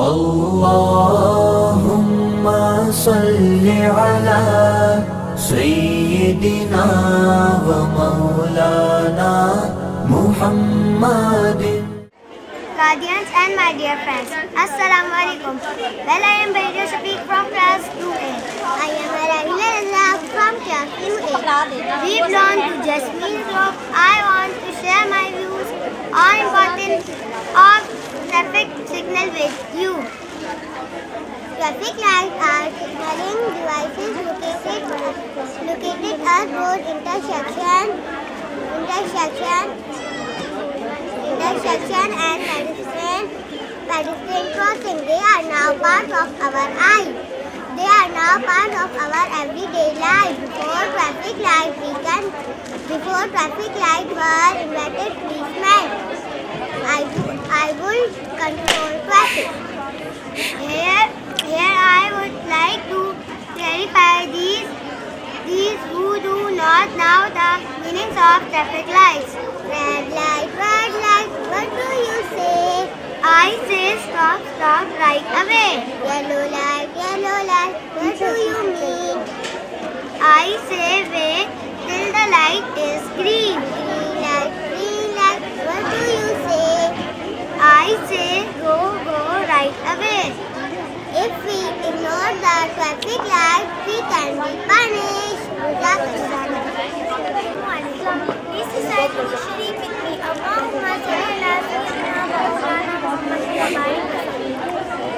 Allahumma salli ala Sayyidina wa Maulana Muhammadin. Guardians and my dear friends, Assalamu alaikum. Well, I am ready to speak from class 2A. I am Rahila Razak from class 2A. We belong to Jasmine Group. I want to share my views on importance of traffic signal with you. Traffic lights are signaling devices located at road intersection and pedestrian crossing. They are now part of our life. They are now part of our everyday life. Before traffic lights were invented, policemen. I will control traffic. Here I would like to clarify these who do not know the meanings of traffic lights. Red light, what do you say? I say stop, right away. Yellow light, what do you mean? I say wait till the light is green. Green light, what do you say? I say go right away. If we ignore the traffic light, we can be punished. Please recite the Sharif with me. Allahumma salli ala Sayyidina Maulana Muhammad wa barik wa sallim.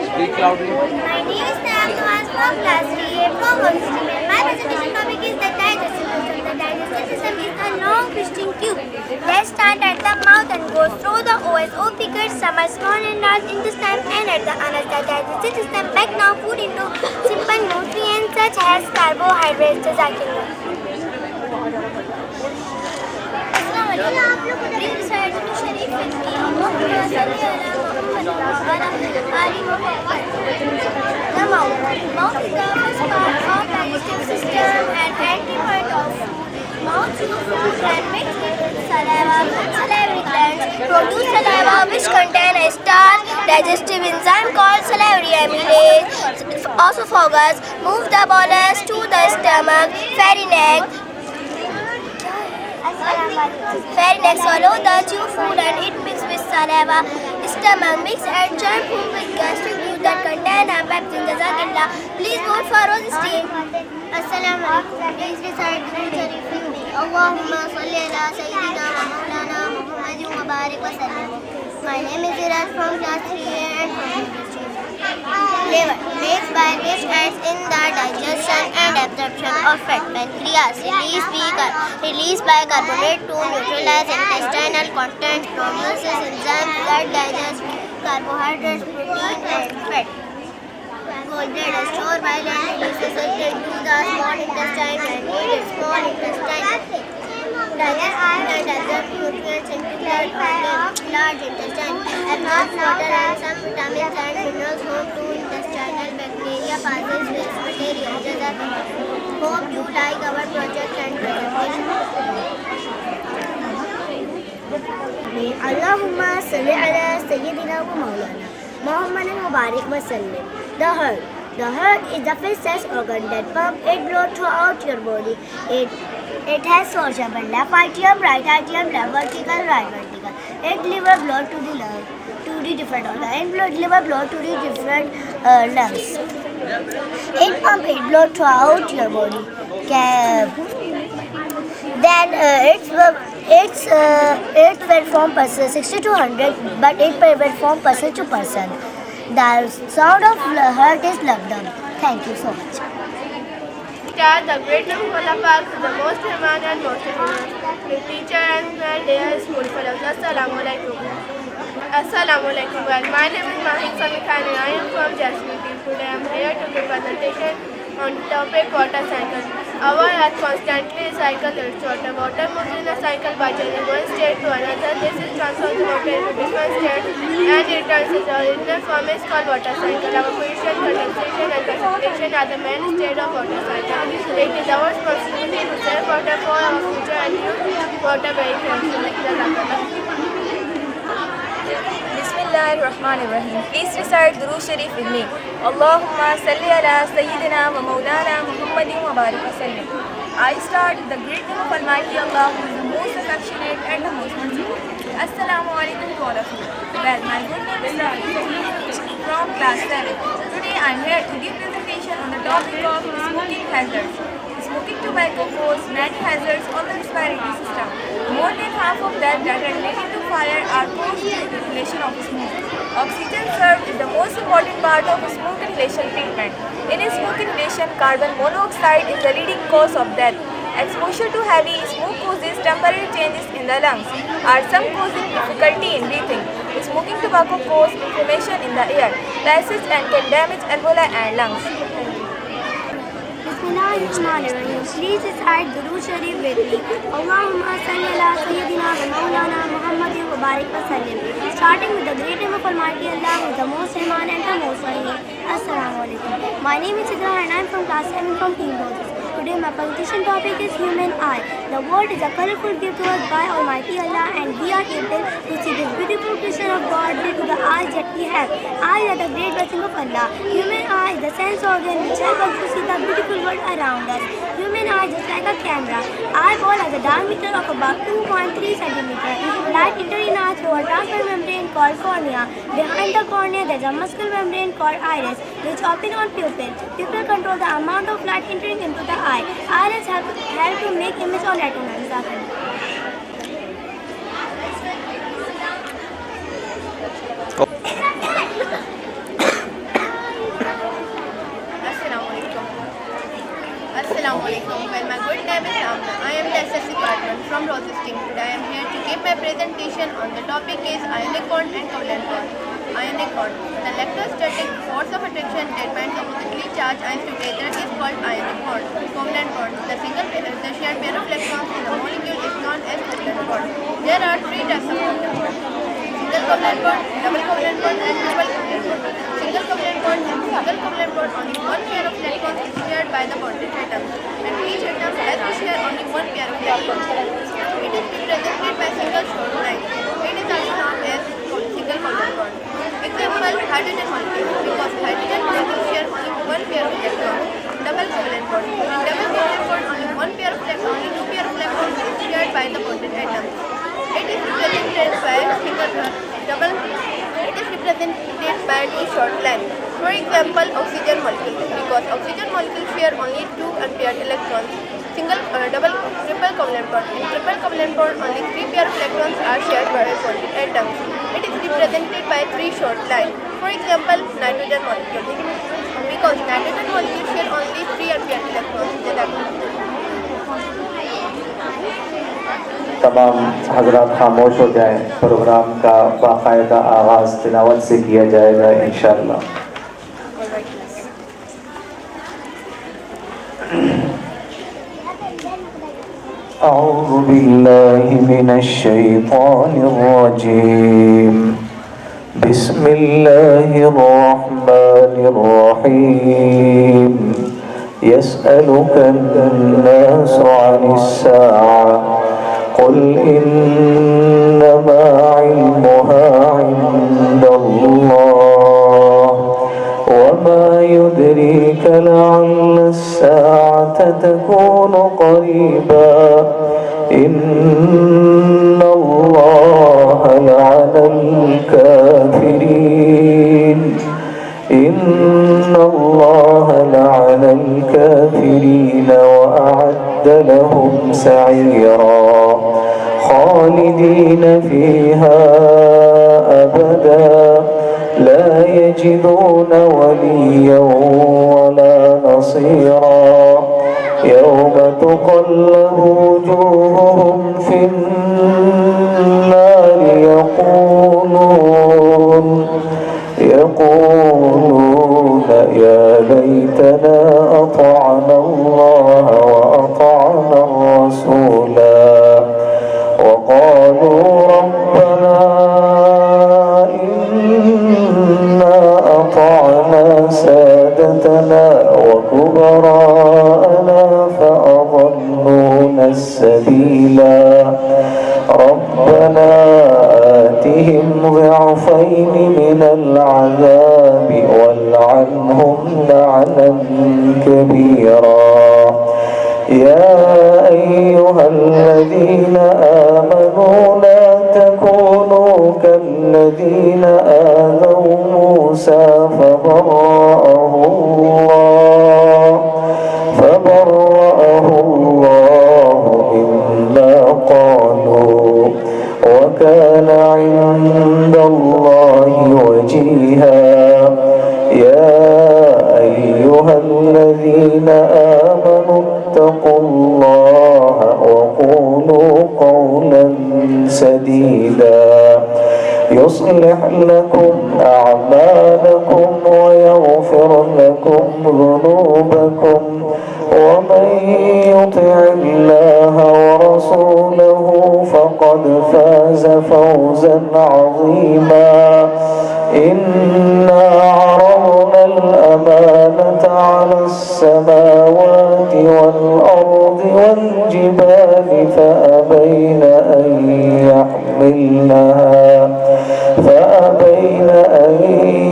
Speak loudly. My name is Nayam Nawaz from class 3A from Muslim. My presentation topic is the digestive system. The digestive system is a long twisting tube that starts at the mouth and goes through the OSO figures. Some are small and large intestine, and at the anus, the digestive system breaks down food into simple nutrients such as carbohydrates. Jazakallah. Please recite the Sharif with me. Allahumma salli ala Muhammad wa ala ali Muhammad. The mouth. Mouth is the first part of digestive system and entry point of food. Mouth chews food and mixed with saliva. Salivary glands produce saliva which contain a starch digestive enzyme called salivary amylase. Esophagus moves the bolus to the stomach. Pharynx swallow the chew food and it mixes with saliva. Stomach mix and churn food with gastric juice that contain a pepsin. Jazakallah. Please vote for Rose Steam. Assalamu alaikum. Please recite the Sharif with me. Allahumma salli ala Sayyidina wa Maulana Muhammadin wa barik wa sallim. My name is Iraj from class 3A and from liver makes by which aids in the digestion and absorption of fat. Pancreas release bicarbonate to neutralize intestinal contents. Produces enzymes that digest carbohydrates, protein and fat. Gallbladder store bile and releases it into the small intestine and needed small intestine. Digest and absorb nutrients into blood and large intestine. Absorbs water and some vitamins and minerals home to intestinal bacteria. Passes waste material. Hope you like our project and presentation. Allahumma salli ala Sayyidina wa Maulana Muhammadin wa barik wa sallim. The heart is the fastest organ that pumps its blood throughout your body. It has sociable left atrium, right atrium, left vertical, right vertical. It delivers blood to the lung, to the different organs. It delivers blood to the different lungs. It pumps its blood throughout your body. Then its weight from person 60 to 100, but it weight from person to person. The sound of heart is labdam. Thank you so much. The great Nurullah Park, the most human and most famous. The teacher and their school fellows. Assalamu alaikum. Assalamu alaikum. Well, my name is Mahid Samikhan and I am from Jasmine. Today I am here to give presentation on the topic water cycle. Our earth constantly cycles its water. Water moves in a cycle by changing one state to another. This is transfers the water into different states and returns its original form is called water cycle. Evaporation, condensation and precipitation are the main state of water cycle. It is our responsibility to save water for our future and use water very carefully. Bismillah. Bismillahirrahmanirrahim. Please recite Durood Sharif with me. Allahumma salli ala Sayyidina wa Maulana Muhammadin wa barik wa sallim. I start with the great name of Almighty Allah, who is the most affectionate and the most merciful. Assalamu alaikum to all of you. Well, my good name is Ravi from class 7. Today I am here to give presentation on the topic of smoking hazards. Smoking tobacco poses many hazards on the respiratory system. More than half of them that are related to fire are caused due to inhalation of smoke. Oxygen served is the most important part of smoke inhalation treatment. In smoke inhalation, carbon monoxide is the leading cause of death. Exposure to heavy smoke causes temporary changes in the lungs, or some causing difficulty in breathing. Smoking tobacco causes inflammation in the air, passage and can damage alveoli and lungs. Bismillahirrahmanirrahim. Please recite Durood Sharif with me. Allahumma salli ala Sayyidina wa Maulana Muhammadin wa barik wa sallim. Starting with the great name of Almighty Allah, who is the most Rahman and the most Rahim. Assalamu alaikum. My name is Sidra and I am from class 7 from Team Roses. Today my presentation topic is human eye. The world is a colorful gift to us by Almighty Allah, and we are able to see this beautiful creation of God due to the eyes that we have. Eyes are the great blessing of Allah. Human eye is the sense organ which helps us to see the beautiful world around us. Human eye is just like a camera. Eyeball has a diameter of about 2.3 cm. Light enters in eye through a transparent membrane called cornea. Behind the cornea there is a muscular membrane called iris which opens on pupil. Pupil control the amount of light entering into the eye. Iris help to make image on retina. Assalamu alaikum. Well, my good name is Amna. I am the SS department from Roses team. Today I am here to give my presentation on the topic is ionic bond and covalent bond. Ionic bond. The electrostatic force of attraction that binds oppositely charged ions together is called ionic bond. Covalent bond. The shared pair of electrons in the molecule is known as covalent bond. There are three types of covalent bond: single covalent bond, double covalent bond, and triple covalent bond. Single covalent bond and single covalent bond, only one pair of electrons is shared by the bonded atoms, and each atom has to share only one pair of electrons. It is represented by single short line. It is also known as single covalent bond. Example: hydrogen molecule, because hydrogen molecules share only one pair of electrons. Double covalent bond. In double covalent bond, only one pair of electrons, only two pair of electrons is shared by the bonded atoms. It is represented by two short lines. For example, oxygen molecule, because oxygen molecules share only two unpaired electrons. Triple covalent bond. In triple covalent bond, only three pair of electrons are shared by bonded atoms. It is represented by three short lines. For example, nitrogen molecule, because nitrogen molecules share only three unpaired electrons. तमाम हजरात खामोश हो जाएं। Programme का बाकायदा आगाज़ तिलावत से किया जाएगा इंशाअल्लाह। अऊज़ु बिल्लाहि मिनश शैतानिर रजीम। बिस्मिल्लाहिर रहमानिर रहीम। यसअलुका अन्नासु अनिस्साअ क़ुल इन्नमा इल्मुहा इंदल्लाह वमा युद्रीक लअल्ल अस्साअत तकूनु क़रीबा इन्नल्लाह लअनल काफ़िरीन इन्नल्लाह लअनल काफ़िरीन वअअद्द लहुम सईरा खालिदीन फीहा अबदा ला यजिदून वलिय्या वला नसीरा यौम तुक़ल्लबु वुजूहुहुम फिन्नार यक़ूलून या लैतना अताअना अल्लाह वअताअना अर्रसूला وقالوا ربنا إنا أطعنا سادتنا وكبراءنا فأضلونا السبيلا ربنا آتهم ضعفين عنهم لعنا كبيرا. يا أيها الذين آمنوا لا تكونوا كالذين آذوا موسى فبرأه الله مما قالوا وكان عند الله وجيها. يا أيها الذين آمنوا اتقوا الله وقولوا قولا سديدا يصلح لكم أعمالكم ويغفر لكم ذنوبكم ومن يطع الله ورسوله فقد فاز فوزا عظيما. إنا عرضنا الأمانة على السماوات والأرض والجبال فأبين أن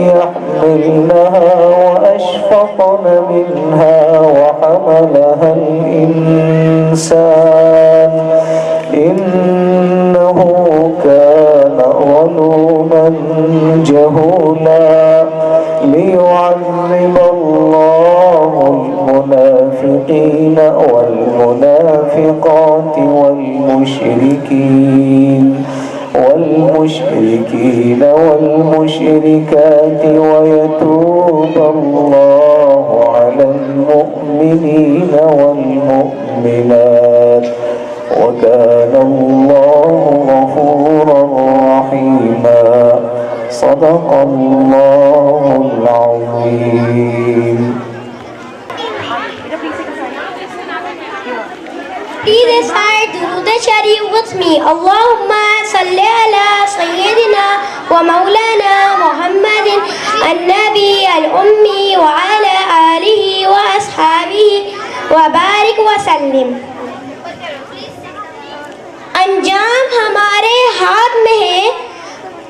يحملنها وأشفقن منها وحملها الإنسان إنه كان ظلوما جهولا. ليعذب الله المنافقين والمنافقات والمشركات ويتوب الله على المؤمنين والمؤمنات وكان الله غفورا رحيما. صدق الله العظيم. Please recite Durood Sharif with me. Allahumma salli ala Sayyidina wa Maulana Muhammadin al-Nabi al-Ummi wa ala alihi wa ashabihi wa barik wa sallim. अंजाम हमारे हाथ में है,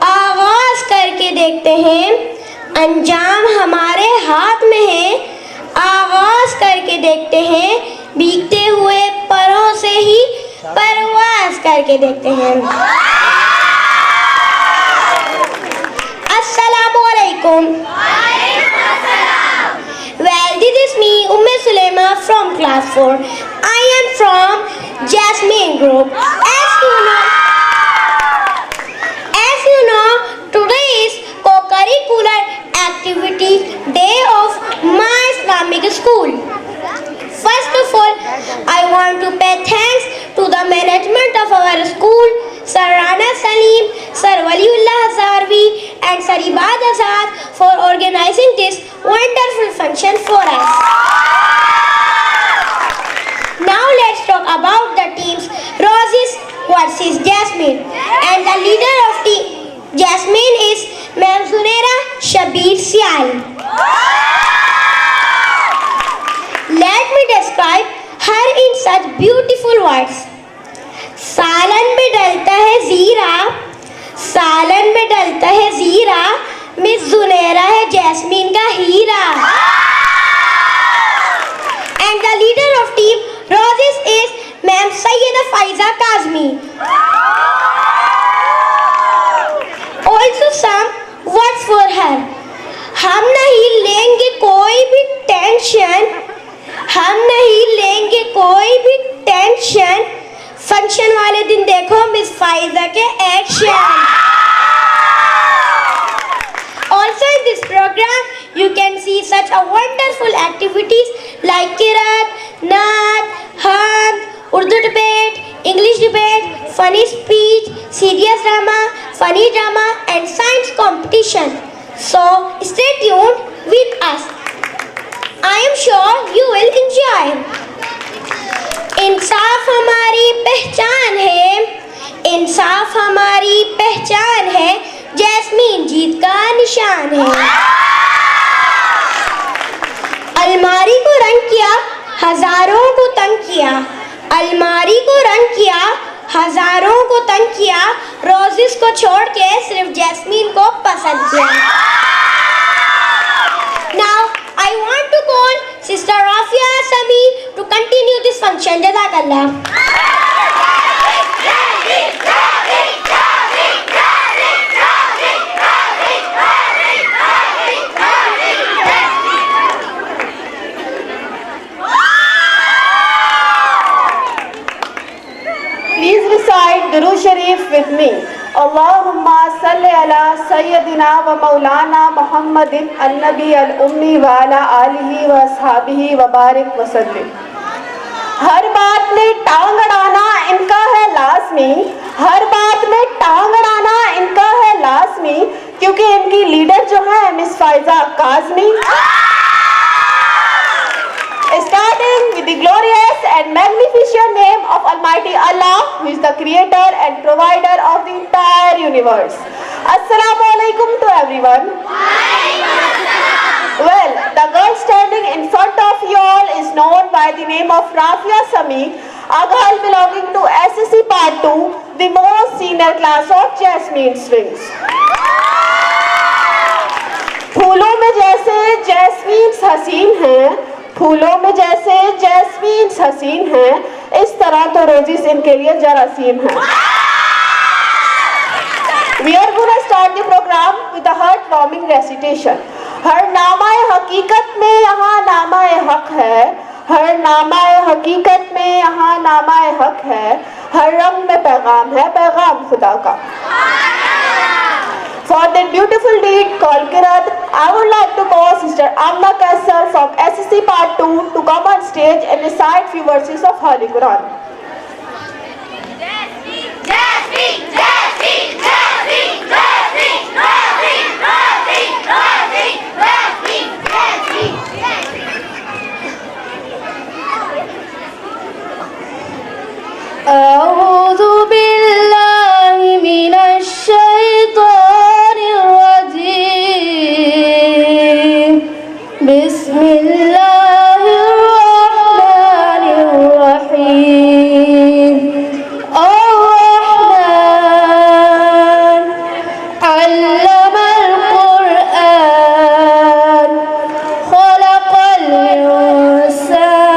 आगाज करके देखते हैं। अंजाम हमारे हाथ में है, आगाज करके देखते हैं। भीगते हुए परों से ही परवाज करके देखते हैं। अस्सलामु अलैकुम। Well, this is me, Sulema from class 4. I am from Jasmine Group. As you know, today is co-curricular activity day of my Islamic school. First of all, I want to pay thanks to the management of our school, Sir Rana Salim, Sir Waliullah Zarvi and Sir Ibad Azad for organizing this wonderful function for us. Now let's talk about the teams Roses versus Jasmine, and the leader of team Jasmine is Ma'am Zunaira Shabir Sial. Let me describe her in such beautiful words. सालन में डलता है जीरा, सालन में डलता है जीरा, मिस जुनैरा है जैस्मीन का हीरा. And the leader of team Roses is Ma'am Sayyida Faiza Kazmi. Also some words for her. हम नहीं लेंगे कोई भी टेंशन, हम नहीं लेंगे कोई भी टेंशन. फंक्शन वाले दिन देखो मिस फाइजा के action. Also in this program you can see such a wonderful activities like Qiraat, Naat, Hamd, Urdu debate, English debate, funny speech, serious drama, funny drama and science competition. So stay tuned with us. I am sure you will enjoy. इंसाफ हमारी पहचान है, इंसाफ हमारी पहचान है, jasmine जीत का निशान है. अलमारी को रंग किया, हजारों को तंग किया, अलमारी को रंग किया, हजारों को तंग किया, रोजेस को छोड़ के सिर्फ जैस्मीन को पसंद किया. Now continue this function. Jazakallah. Please recite Durood Sharif with me. Allahumma salli ala Sayyidina wa Maulana Muhammadin al-Nabi al-Ummi wa ala alihi wa ashabihi wa barik wa sallim. हर बात में टांग अड़ाना इनका है लाज़मी, हर बात में टांग अड़ाना इनका है लाज़मी, क्योंकि इनकी लीडर जो है miss Pfizer Kazmi. Starting with the glorious and magnificent name of Almighty Allah, who is the creator and provider of the entire universe. Assalamu alaikum to everyone. Well, the girl standing in front of you all is known by the name of Rafia Sami, a girl belonging to SSC Part 2, the most senior class of Jasmine Swings. फूलों में जैसे jasmine हसीन हैं, फूलों में जैसे jasmine हसीन हैं, इस तरह तो रोजीज इनके लिए जरासीम हैं. We are going to start the program with a heart-warming recitation. हर नामाए हकीकत में यहाँ नामाए हक है, हर नामाए हकीकत में यहाँ नामाए हक है, हर रंग में पैगाम है, पैगाम खुदा का. For that beautiful deed called Kirat, I would like to call Sister Amna Kassar from SSC Part 2 to come on stage and recite few verses of Holy Quran. أعوذ بالله من الشيطان الرجيم. بسم الله الرحمن الرحيم. الرحمن علم القرآن خلق الإنسان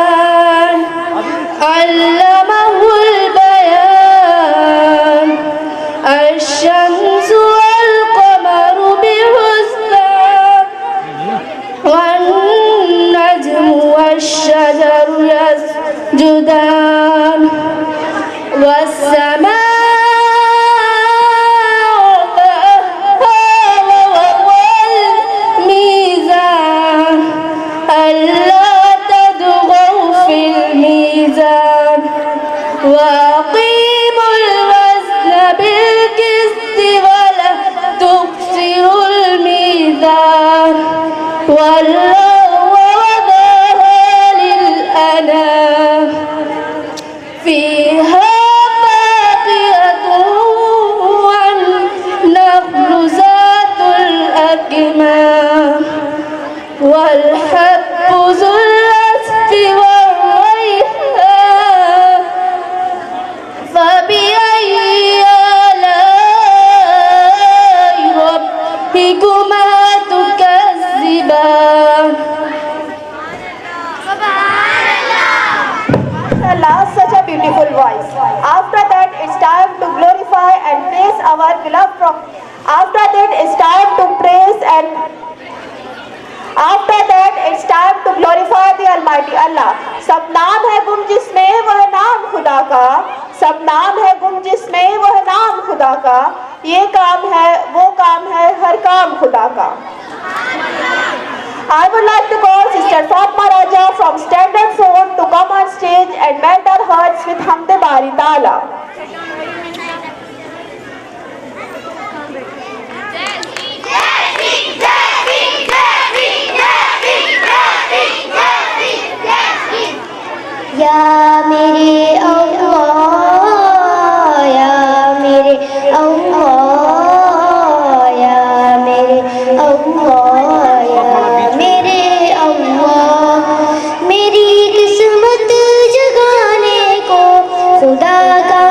علمه البيان الشمس والقمر بحسبان والنجم والشجر يسجدان والسماء والميزان ألا تطغوا في الميزان وأقيموا الوزن بالقسط ولا تخسروا الميزان والله وضعها للأنام فيها فاكهة والنخل ذات الأكمام والحب ذو العصف والريحان فبأي آلاء ربكما تكذبان. Allah, such a beautiful voice. After that, it's time to glorify and praise our beloved Prophet. After that, it's time to praise and after that, it's time to glorify the Almighty Allah. सब नाम है गुम जिसमें वह नाम खुदा का, सब नाम है गुम जिसमें वह नाम खुदा का, ये काम है वो काम है हर काम खुदा का. I would like to call Sister Fatma Raja from Standard 4 to come on stage and melt our hearts with Hamd Bari Ta'ala. या मेरे अल्लाह, या मेरे अल्लाह, या मेरे अल्लाह, या मेरे अल्लाह, मेरी किस्मत जगाने को खुदा का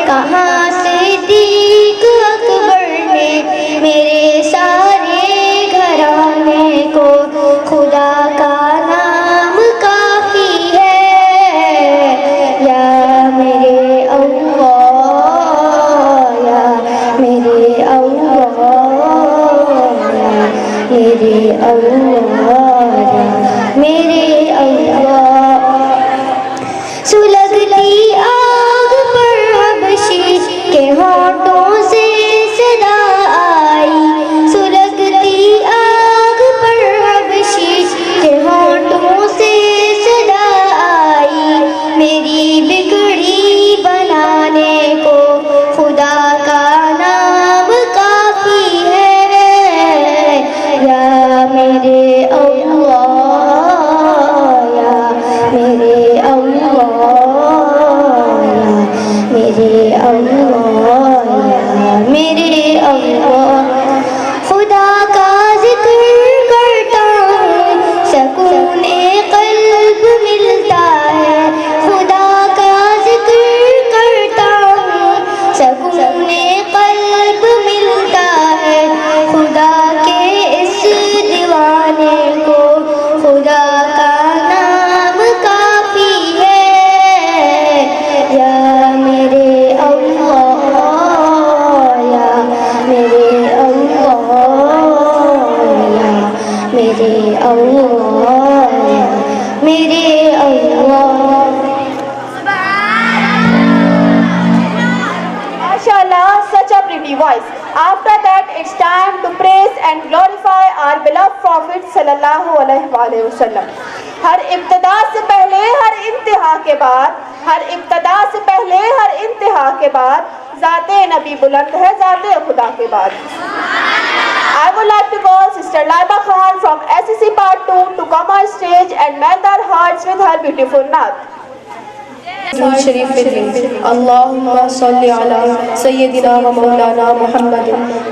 कहाँ सिद्दीक अकबर ने मेरे सारे घराने को खुदा का नाम काफी है। या मेरे अल्लाह, या मेरे अल्लाह, या मेरे अल्लाह, या मेरे अल्लाह। सुलगती आग पर हबशी के होठों से सदा आई, सुलगती आग पर हबशी के होठों से सदा आई। मेरी बिगड़ी बनाने को खुदा का नाम काफी है। या मेरे अल्लाह, या मेरे अल्लाह, या मेरे अल्लाह, या मेरे अल्लाह। खुदा का जिक्र करता हूँ सकूने क़ल्ब मिलता है। खुदा का जिक्र करता हूँ सकूने क़ल्ब मिलता है। खुदा के इस दीवाने को खुदा का नाम काफी है। या मेरे अल्लाह, या मेरे अल्लाह, या मेरे अल्लाह, या मेरे अल्लाह। MashaAllah, such a pretty voice. After that, it's time to praise and glorify our beloved Prophet sallallahu alaihi wasallam. हर इब्तिदा से पहले हर इंतहा के बाद, हर इब्तिदा से पहले हर इंतहा के बाद ज़ाते नबी बुलंद है ज़ाते खुदा के बाद। I would like to call Sister Laiba Khan from SEC Part 2 to come on stage and melt our hearts with her beautiful naat. शरीफ अल्लाहुम्मा सल्ली अला सय्यदिना व मौलाना मुहम्मद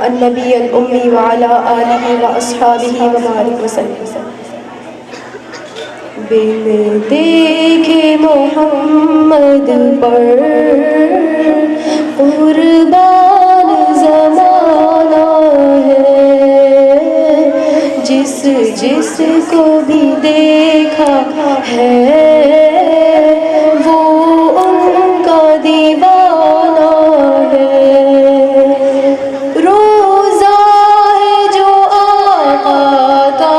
अन्नबी उम्मी व अला आलिहि व अस्हाबिहि व बारिक वसल्लम। बिन देखे मोहम्मद पर कुर्बान ज़माना है। जिस जिसको भी देखा है वो उनका दीवाना है। रोज़ा है जो आका का,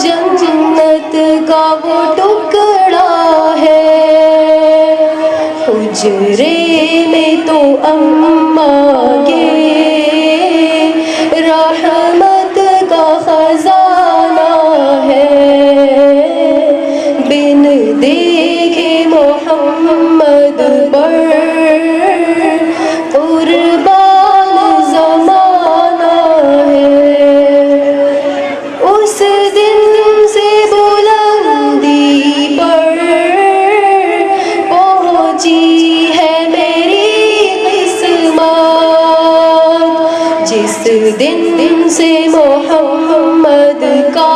जन्नत का वो टुकड़ा है। हुजरे में तो अम्मा के रहमत का खजाना है। बिन देखे मोहम्मद पर कुर्बान ज़माना है। उस दिन से बुलंदी पर पहुँची है मेरी किस्मत। जिस दिन से मोहम्मद का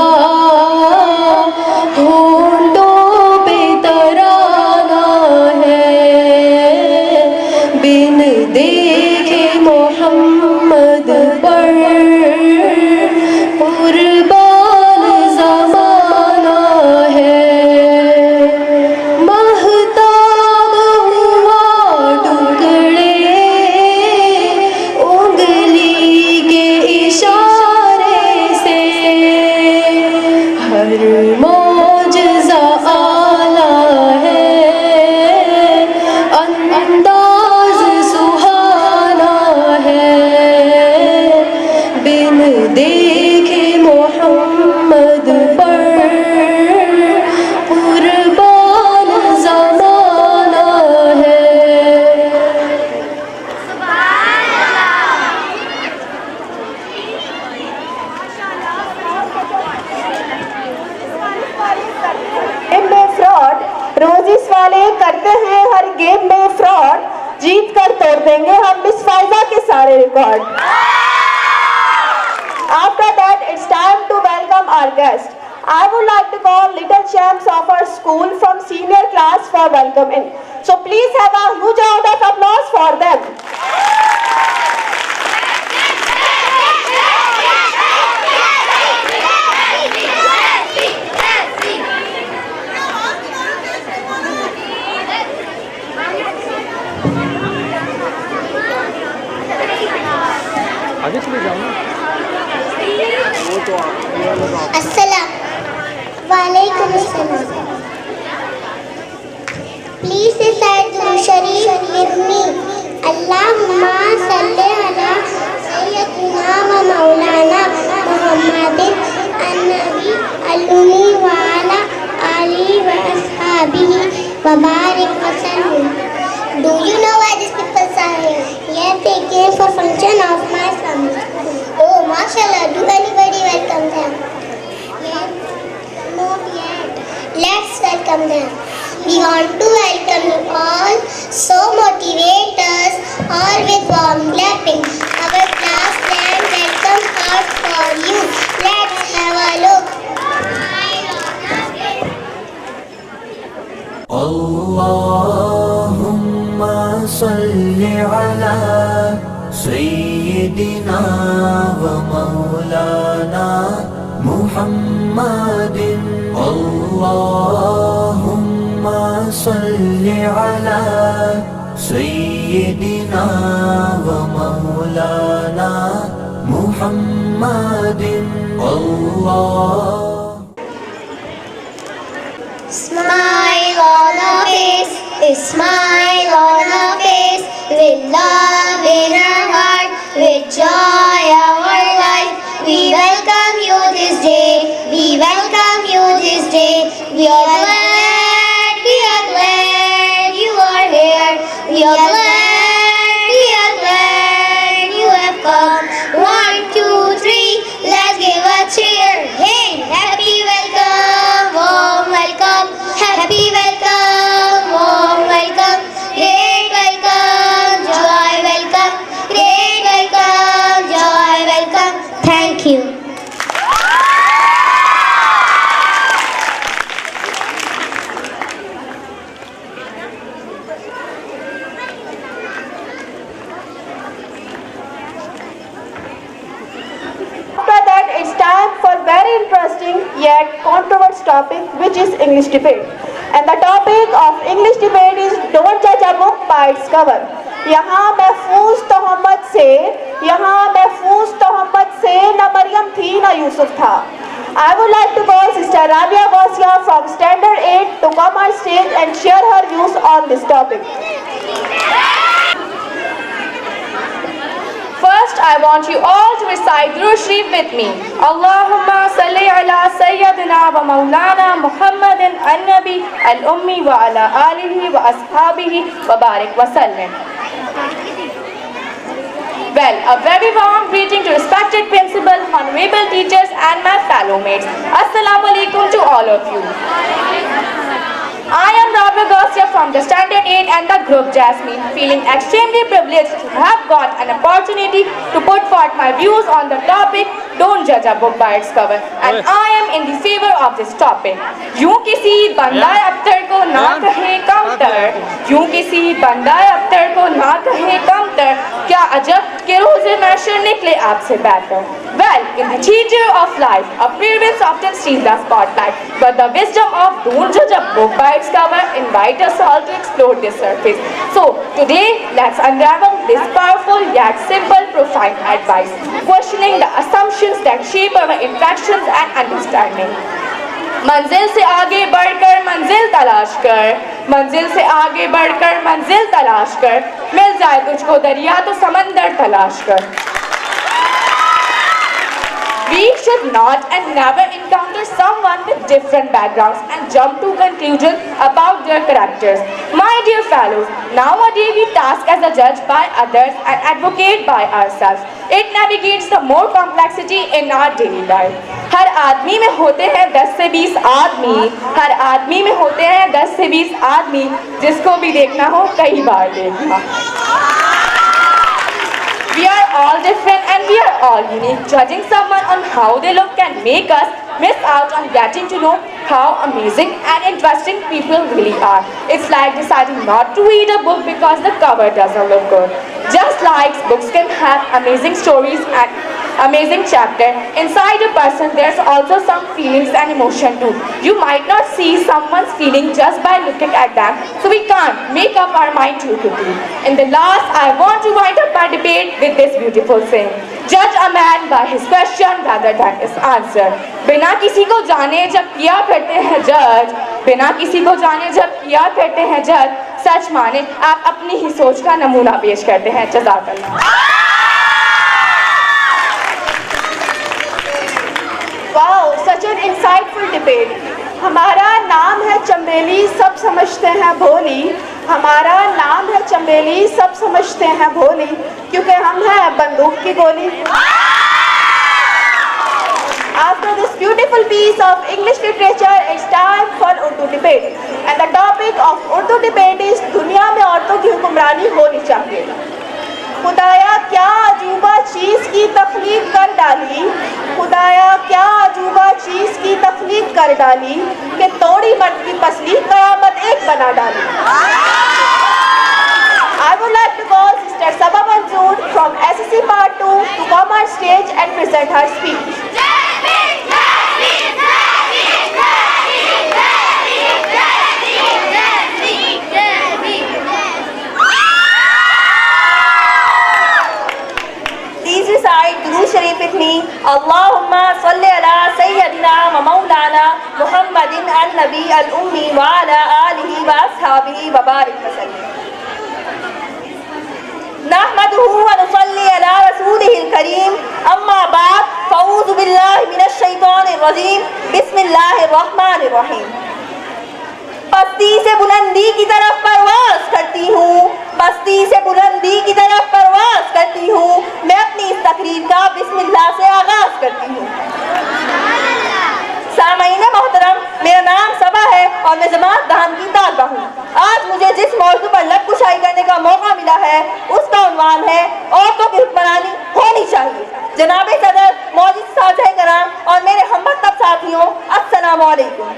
होंठों पे तराना है। बिन देखे मोहम्मद पर कुर्बान ज़माना है। महताब हुआ टुकड़े उंगली के इशारे से। हर मौजज़ा आला है, अंदाज़ सुहाना है। बिन देखे मोहम्मद पर कुर्बान ज़माना है। गेम में फ्रॉड रोजिस वाले करते हैं हर गेम में फ्रॉड। जीत कर तोड़ देंगे हम मिस फाइजा के सारे record. After that, it's time to welcome our guest. I would like to call little champs of our school from senior class for welcoming. So please have a huge round of applause for them. Assalam. Walaikum assalam. Please recite Durood Sharif with me. Allahumma salli ala Sayyidina wa Maulana Muhammadin an-Nabi al-Ummi wa ala alihi wa ashabihi wa barik wa sallim. Do you know why these people are here? Yes, they came for function of my family. Oh, mashallah, do anybody welcome them? Yes, not yet. Let's welcome them. We want to welcome you all, so motivate us all with warm clapping. Our class planned welcome cards for you. Let's have a look. Allahumma salli ala Sayyidina wa Maulana Muhammadin. Allahumma salli ala Sayyidina wa Maulana Muhammadin. Allah. Smile on our face, smile on our face, with love in our heart, with joy our life. We welcome you this day, we welcome you this day. We are glad you are here. We are glad you have come. 1, 2, 3, let's give a cheer. Hey, happy welcome, warm welcome. Happy welcome, warm welcome. Great welcome, joy welcome. Great welcome, joy welcome. Thank you. After that, it's time for very interesting yet controversial topic, which is English debate. And the topic of English debate is don't judge a book by its cover. यहाँ महफूज तोहमत से न मरियम थी न यूसुफ था. I would like to call Sister Rabia Gausia from Standard 8 to come on stage and share her views on this topic. First, I want you all to recite Durood Sharif with me. Allahumma salli ala Sayyidina wa Maulana Muhammadin an-Nabi al-Ummi wa ala alihi wa ashabihi wa barik wa sallim. Well, a very warm greeting to respected principal, honorable teachers and my fellow mates. Assalamu alaikum to all of you. I am Rabia Gausia from the Standard 8 and the group Jasmine, feeling extremely privileged to have got an opportunity to put forth my views on the topic Don't judge a book by its cover, and I am in the favor of this topic. यूं किसी बंदाए अख्तर को ना कहे कमतर, यूं किसी बंदाए अख्तर को ना कहे कमतर, क्या अजब के रोज़े महशर निकले आपसे बेहतर. Well, in the theater of life, appearance often steals the spotlight, but the wisdom of don't judge a book by its cover invite us all to explore this surface. So, today, let's unravel this powerful yet simple, profound advice, questioning the assumptions that shape our interactions and understanding. मंजिल से आगे बढ़कर मंजिल तलाश कर, मंजिल से आगे बढ़कर मंजिल तलाश कर, मिल जाए तुझको दरिया तो समंदर तलाश कर. We should not and never encounter someone with different backgrounds and jump to conclusions about their characters. My dear fellows, nowadays we task as a judge by others and advocate by ourselves. It navigates the more complexity in our daily life. हर आदमी में होते हैं 10 से 20 आदमी, हर आदमी में होते हैं 10 से 20 आदमी, जिसको भी देखना हो कई बार देखना. We are all different and we are all unique. Judging someone on how they look can make us miss out on getting to know how amazing and interesting people really are. It's like deciding not to read a book because the cover doesn't look good. Just like books can have amazing stories and amazing chapter, inside a person there's also some feelings and emotion too. You might not see someone's feeling just by looking at them, so we can't make up our mind too quickly. In the last, I want to wind up my debate with this beautiful saying: judge a man by his question rather than his answer. बिना किसी को जाने जब किया करते हैं जज, बिना किसी को जाने जब किया करते हैं जज, सच माने आप अपनी ही सोच का नमूना पेश करते हैं। जज़ाकल्लाह। Wow, such an insightful debate. हमारा नाम है चंबेली, सब समझते हैं भोली। हमारा नाम है चंबेली, सब समझते हैं भोली, क्योंकि हम हैं बंदूक की गोली। After this beautiful piece of English literature, it's time for Urdu debate. And the topic of Urdu debate is दुनिया में औरतों की हुक्मरानी होनी चाहिए। खुदाया क्या अजूबा चीज़ की तख्लीक कर डाली, खुदाया क्या अजूबा चीज़ की तख्लीक कर डाली, कि तोड़ी मर्द की पसली क़यामत एक बना डाली। I would like to call Sister Sabah Manzoor from SSC Part 2 to come on stage and present her speech. Please recite Durood Sharif with me. Allahumma salli ala Sayyidina wa Maulana Muhammadin al-Nabi al-Ummi wa ala alihi wa ashabihi wa barik wa sallim. Nahmaduhu wa nusalli ala Rasulihil Kareem. Amma ba'd, fa'udhu billahi minash shaitanir rajim. Bismillahir rahmanir rahim. पस्ती से बुलंदी की तरफ परवाज़ करती हूँ, पस्ती से बुलंदी की तरफ परवाज़ करती हूँ, मैं अपनी इस तकरीर का बिस्मिल्लाह से आगाज़ करती हूँ। सामईन मोहतरम, मेरा नाम सबा है और मैं जमात दान की तालबा हूँ। आज मुझे जिस मौजू पर लब कुशाई करने का मौका मिला है उसका उन्वान है औरतों की हुक्मरानी होनी चाहिए। जनाब सदर, मौजूद साथी कराम और मेरे हममतलब साथियों, अस्सलाम वालेकुम।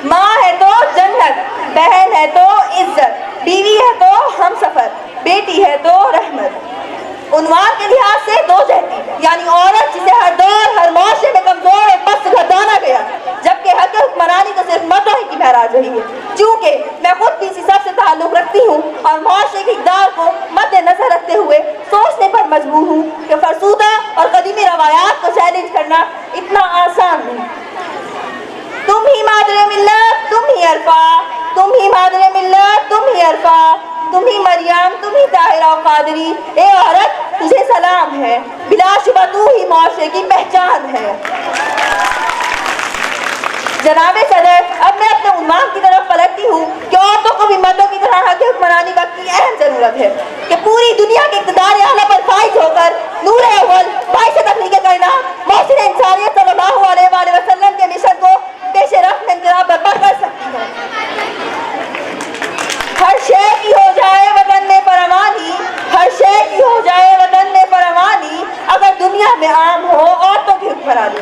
माँ है तो जन्नत, बहन है तो इज्जत, बीवी है तो हमसफर, बेटी है तो रहमत। उन्वान के लिहाज से दो जहती, यानी औरत जिसे हर दौर हर माशरे में कमजोर और पस्त गर्दाना गया, जबकि हक हुक्मरानी तो सिर्फ मर्दों ही की महराज रही है। चूँकि मैं खुद भी इसी सब से ताल्लुक़ रखती हूँ और माशरे की इक़दार को मद्देनजर रखते हुए सोचने पर मजबूर हूँ कि फरसूदा और कदीमी रवायात को चैलेंज करना इतना आसान नहीं। तुम ही मादरे मिल्लत, तुम ही अरफा, तुम ही मादरे मिल्लत, तुम ही अरफा, तुम ही मरियम, तुम ही ताहिरा और कादरी। ए औरत, तुझे सलाम है, बिलाशुबा तू ही माशरे की पहचान है। जनाबे सदर, अब मैं अपने उन्वान की तरफ पलटती हूँ कि औरतों को भी मर्दों की तरह हक हुक्मरानी वक्त की अहम जरूरत है कि पूरी दुनिया के इक़्तिदार आला पर फाइज होकर नूर अव्वल बाइस तख्लीक़ करना मौसम इंसानियत सल्लल्लाहु अलैहि वसल्लम के मिशन को पेशे रफ्त में बर्पा कर सकती है। हर शय की हो जाए वतन में परवानी, हर शय की हो जाए वतन में परवानी, अगर दुनिया में आम हो औरतों की हुक्मरानी।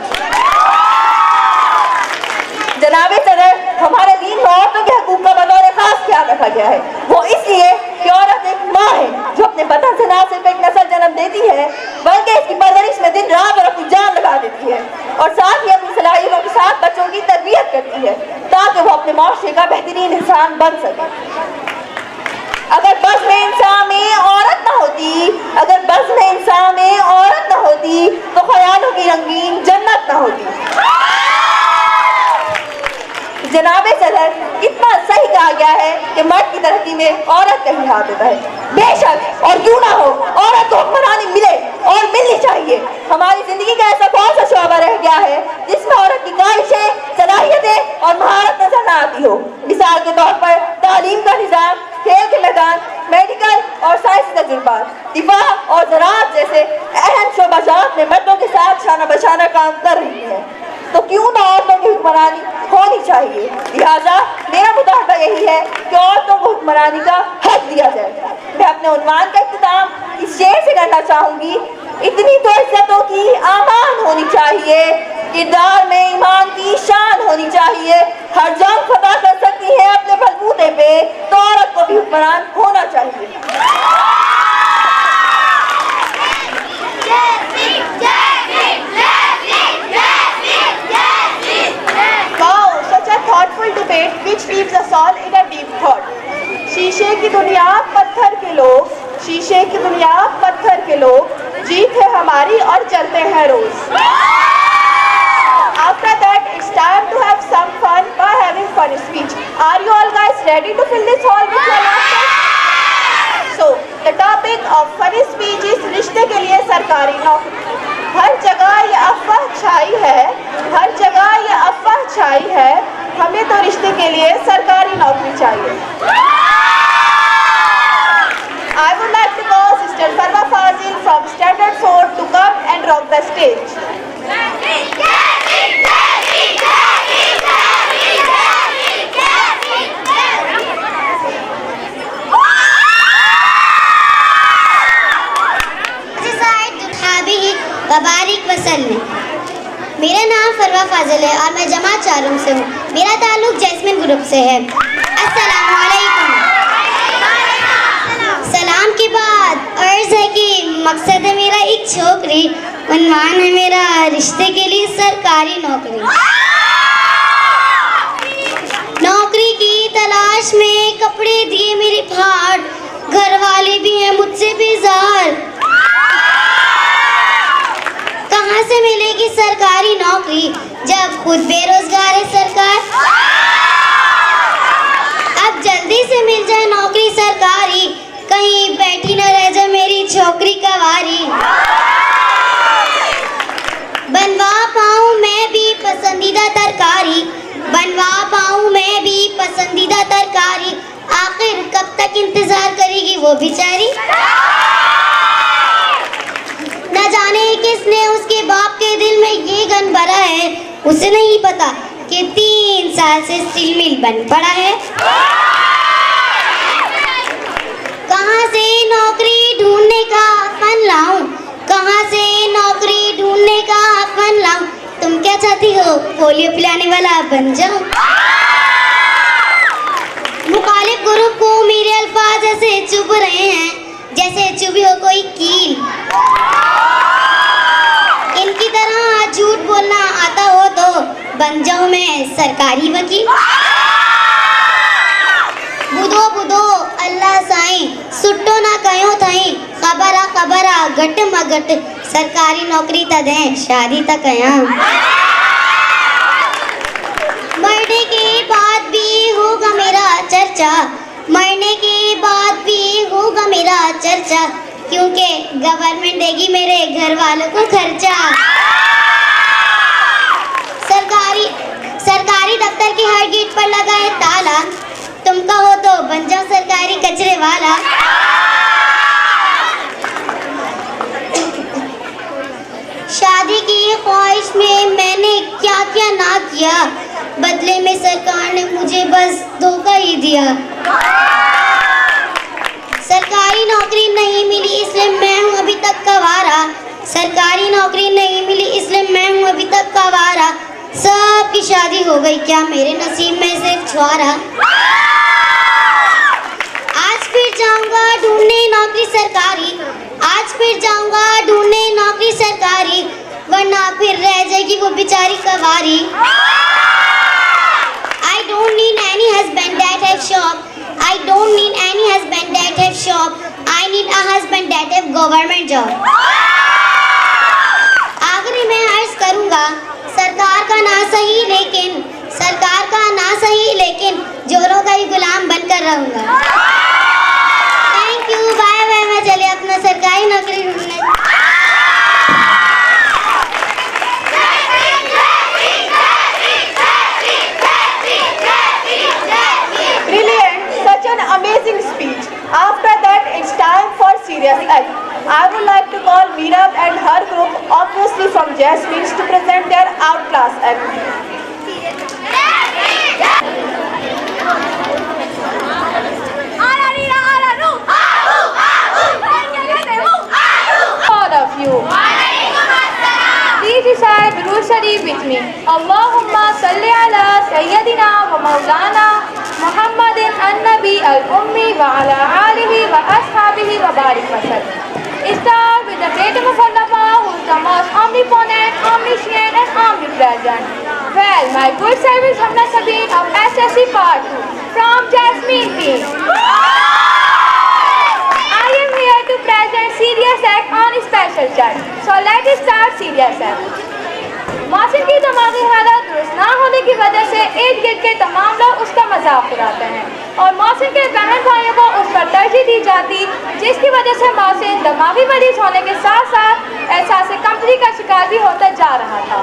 जनाबे सदर, हमारे दीन में औरतों के हकूक़ का बतौर खास ख्याल रखा गया है। वो इसलिए कि औरत एक माँ है जो अपने बदन से ना सिर्फ एक नस्ल जन्म देती है बल्कि इसकी परवरिश में दिन रात और अपनी जान लगा देती है और साथ ही अपनी सलाहियतों के साथ बच्चों की तरबियत करती है ताकि वो अपने माशरे का बेहतरीन इंसान बन सके। अगर बज़्म इंसान में औरत न होती, अगर बज़्म इंसान में औरत न होती तो ख्यालों की रंगीन जन्नत न होती। जनाबे सदर, कितना सही कहा गया है कि मर्द की तरक्की में औरत का ही हाथ होता है। बेशक और क्यों ना हो, औरत को हुक्मरानी मिले और मिलनी चाहिए। हमारी जिंदगी का ऐसा कौन सा शोबा रह गया है जिसमें औरत की ख्वाहिशें, सलाहियतें और महारत नजर न आती हो। मिसाल के तौर पर तालीम का निज़ाम, खेल के मैदान, मेडिकल और साइंसी तजुर्बात, दिफा और ज़राअत जैसे अहम शोबाजात में मर्दों के साथ शाना बशाना काम कर रही है, तो क्यों ना औरतों की हुक्मरानी होनी चाहिए। लिहाजा मेरा मुतालबा यही है कि औरतों को हुक्मरानी का हक दिया जाए। मैं अपने उन्वान का इख्तिताम शेर से करना चाहूंगी। इतनी तो इज्जतों की आमान होनी चाहिए, किरदार में ईमान की शान होनी चाहिए। हर जंग फतह कर सकती है अपने बलबूते पे, तो औरत को भी हुक्मरान होना चाहिए। Wow, such a thoughtful debate which leaves us all in a deep thought. शीशे की दुनिया पत्थर के लोग, शीशे की दुनिया पत्थर के लोग, जीत है हमारी और चलते हैं रोज। After that, it's time to have some fun by having fun speech. Are you all guys ready to fill this hall with your laughter? So, the topic of funny speech is रिश्ते के लिए सरकारी नौकरी। हर जगह ये अफवाह छाई है, हर जगह ये अफवाह छाई है, हमें तो रिश्ते के लिए सरकारी नौकरी चाहिए। I would like to call Sister Farwa Fazil from Standard 4 to come and rock the stage. वबारिक वसल्लम। मेरा नाम फरवा फाजिल है और मैं जमात चारों से हूँ। मेरा ताल्लुक जैस्मिन ग्रुप से है। अस्सलाम वालेकुम। सलाम के बाद अर्ज है कि मकसद है मेरा एक छोकरी, उन्वान है मेरा रिश्ते के लिए सरकारी नौकरी। नौकरी की तलाश में कपड़े दिए मेरे फाड़, घर वाले भी हैं मुझसे बेजार। कहाँ से मिलेगी सरकारी नौकरी जब खुद बेरोजगार है सरकार। अब जल्दी से मिल जाए नौकरी सरकारी, कहीं बैठी न रह जाए मेरी छोकरी कवारी। बनवा पाऊँ मैं भी पसंदीदा तरकारी, बनवा पाऊँ मैं भी पसंदीदा तरकारी। आखिर कब तक इंतजार करेगी वो बेचारी। न जाने किसने उसके बाप के दिल में ये गन भरा है, उसे नहीं पता कि 3 साल से स्टील मिल बन पड़ा है। कहाँ से नौकरी ढूंढने का फन लाऊं, कहाँ से नौकरी ढूंढने का फन लाऊं। तुम क्या चाहती हो पोलियो पिलाने वाला बन जाऊं। मुखालिफ ग्रुप को मेरे अल्फाज ऐसे चुभ रहे हैं जैसे चुभी हो कोई कील। इनकी तरह झूठ बोलना आता हो तो बन जाऊं मैं सरकारी वकील। बुधो बुधो अल्लाह साईं, सुट्टो ना कयो थाई, खबरा गट मगट, सरकारी नौकरी तदें शादी तक कया। मरने के बाद भी होगा मेरा चर्चा, मरने के बाद भी होगा मेरा चर्चा, क्योंकि गवर्नमेंट देगी मेरे घर वालों को खर्चा। सरकारी दफ्तर के हर गेट पर लगा है ताला, तुम कहो तो बन जाओ सरकारी कचरे वाला। शादी की ख्वाहिश में मैंने क्या क्या ना किया, बदले में सरकार ने मुझे बस धोखा ही दिया। सरकारी नौकरी नहीं मिली इसलिए मैं हूँ अभी तक कवारा, सरकारी नौकरी नहीं मिली इसलिए मैं हूँ अभी तक कवारा। सबकी शादी हो गई, क्या मेरे नसीब में सिर्फ छुआरा। आज फिर जाऊंगा ढूंढने नौकरी सरकारी, आज फिर जाऊंगा ढूंढने नौकरी सरकारी, वरना फिर रह जाएगी वो बेचारी कवारी। I don't need any husband that have shop, I don't need any husband that have shop, I need a husband that have government job। आखिरी में अर्ज करूंगा, सरकार का ना सही लेकिन, सरकार का ना सही लेकिन जोरों का ही गुलाम बनकर रहूंगा। Thank you, bye bye. मैं चले अपना सरकारी नौकरी ढूंढने। Brilliant, such an amazing speech. After that, it's time for serious act. I would like to call Meerab and her group, obviously from Jasmine, to present their outclass act. अल्लाहुम्मा सल्लि अला सय्यदिना व मौलाना मुहम्मदिन अन्नबी अल-उम्मी व अला आलिहि व अस्हाबिहि व बारिक वसल्लम. Start with the great Mukhallafah, who is the most omnipotent, omniscient and omnipresent. Well, my good service Hamna Sabeen of SSC Part 2 from Jasmine team. I am here to present Serious Act on Special Child. So let's start Serious Act. मौसिन की दिमागी हालत दुरुस्त ना होने की वजह से इर्द गिर्द के तमाम लोग उसका मजाक उड़ाते हैं और मौसिन के बहन भाइयों को उस पर तरजीह दी जाती, जिसकी वजह से मौसिन दिमागी मरीज होने के साथ साथ एहसास कमतरी का शिकार भी होता जा रहा था.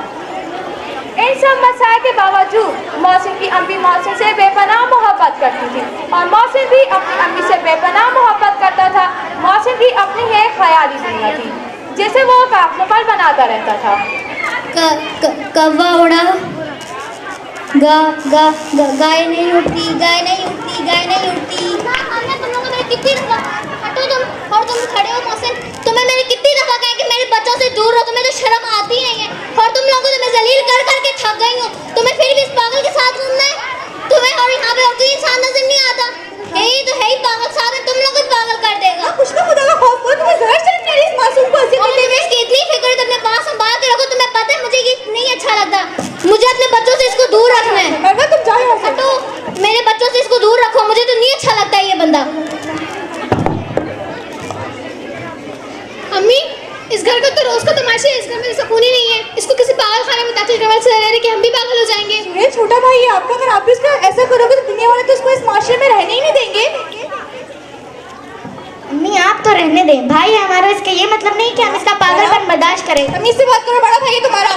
इन सब मसाइल के बावजूद मौसिन की अम्मी मौसिन से बेपनाह मोहब्बत करती थी और मौसिन भी अपनी अम्मी से बेपनाह मोहब्बत करता था. मौसिन की अपनी एक ख्याली दुनिया थी जिसे वो काफिल बनाता रहता था. कौवा उड़ा, गाय नहीं उठती, गाय नहीं उठती, गाय नहीं उठती. हमने तुम लोगों को मेरी कितनी दफा हटो तुम और तुम खड़े हो मौसिन, तुम्हें मैंने कितनी दफा कहा कि मेरे बच्चों से दूर रहो, तुम्हें तो शर्म आती नहीं है और तुम लोगों को तो मैं जलील कर करके थक गई हूँ. तुम्हें फिर भी इस पागल के साथ घूमना है. तुम्हें और यहाँ पे और कोई इंसान नजर नहीं आता. यही तो है ही पागल साहब, तुम लोग को पागल कर देगा. कुछ तो खुदा का खौफ करो, तुम्हें जहर से मेरी इस मासूम को ऐसे और तुम्हें इसकी इतनी फिक्र है, तुमने बात संभाल के रखो. तुम्हें पता है मुझे ये नहीं अच्छा लगता, मुझे अपने बच्चों से इसको दूर रखना है. तुम जाओ यहाँ से. हटो, मेरे बच्चों से इसको दूर रखो, मुझे तो नहीं अच्छा लगता ये बंदा. अम्मी, इस घर का तो रोज का तमाशा है, इस घर में सुकून ही नहीं है. इसको किसी पागल खाने में ताकि रवल से रह रहे कि हम भी पागल हो जाएंगे. ये छोटा भाई है आपका, अगर आप भी इसका ऐसा करोगे तो दुनिया वाले तो इसको इस माशरे में रहने ही नहीं देंगे. अम्मी आप तो रहने दें, भाई हमारा इसका ये मतलब नहीं कि हम इसका पागलपन बर्दाश्त करें. अम्मी से बात करो, बड़ा भाई है तुम्हारा.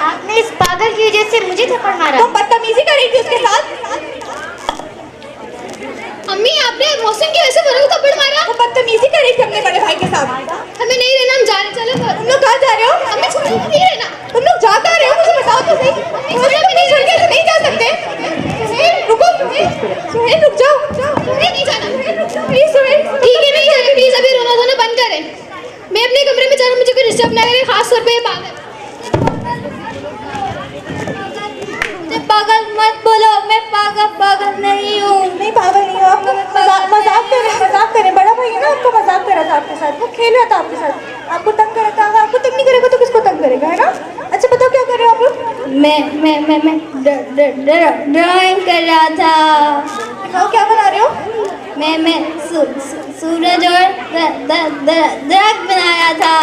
आपने इस पागल की वजह से मुझे थप्पड़ मारा. तुम बदतमीजी कर रही थी उसके साथ. अम्मी आपने मौसम की वजह से बड़े को थप्पड़ मारा. वो बदतमीजी कर रही थी अपने बड़े भाई के साथ. हमें नहीं रहना, हम जा रहे. चलो तुम लोग कहाँ जा रहे हो? हमें छोड़ नहीं रहना. तुम लोग जा कहाँ रहे हो मुझे बताओ तो सही. नहीं छोड़ के ऐसे नहीं जा सकते. रुको सुहेल, रुक जाओ. नहीं जाना. प्लीज सुहेल. ठीक है नहीं जाना, प्लीज अभी रोना धोना बंद करें. मैं अपने कमरे में जा रहा हूँ, मुझे कोई डिस्टर्ब ना करे, खास तौर पे ये पागल. पागल मत बोलो, मैं पागल नहीं हूँ. नहीं पागल नहीं हो आप. मजाक करें. बड़ा भाई है ना, आपको मजाक कर रहा था आपके साथ, वो खेल रहा था आपके साथ, आपको तंग कर रहा था. आपको तंग नहीं करेगा तो किसको तंग करेगा, है ना? अच्छा बताओ क्या कर रहे हो आप लोग? मैं ड्राइंग कर रहा था. दिखाओ क्या बना रहे हो? मैं सूरज और दरख्त बनाया था.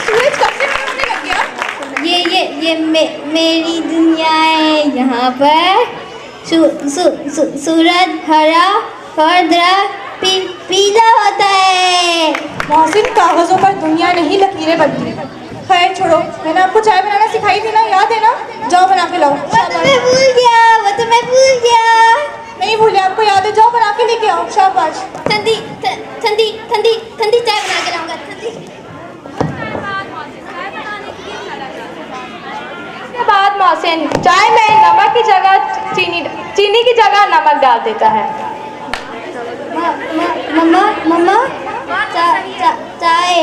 सूरज कब से बनने लग गया? ये मेरी दुनिया है. यहाँ पर सूरज हरा और दरख्त पीला होता है. मोहसिन, कागजों पर दुनिया नहीं लकीरें बनती. खैर छोड़ो, मैंने आपको चाय बनाना सिखाई थी ना, याद है ना? जाओ बना के लाओ. वो तो मैं भूल गया. नहीं भूले, आपको याद है, जाओ बना के लेके आओ. शाबाश. ठंडी चाय बना के लाऊंगा. इसके बाद मौसिन चाय में नमक की जगह चीनी की जगह नमक डाल देता है. मम्मा चाय.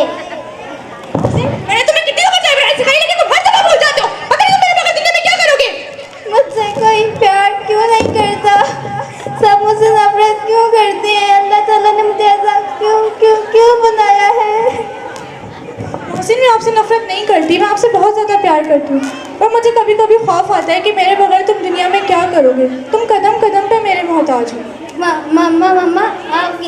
मैंने तुम्हें कितनी दफा चाय बनानी सिखाई, लेकिन तुम हर दफा भूल जाते हो. पता नहीं तुम मेरे बगल दुनिया में क्या करोगे. मुझसे कोई प्यार क्यों नहीं करता, सब मुझसे नफरत क्यों करते हैं. अल्लाह ताला ने मुझे ऐसा क्यों बनाया है. मोहसिन, मैं आपसे नफरत नहीं करती, मैं आपसे बहुत ज़्यादा प्यार करती हूँ. और मुझे कभी कभी खौफ आता है कि मेरे बगैर तुम दुनिया में क्या करोगे. तुम कदम कदम पे मेरे मोहताज हो. मम्मा आप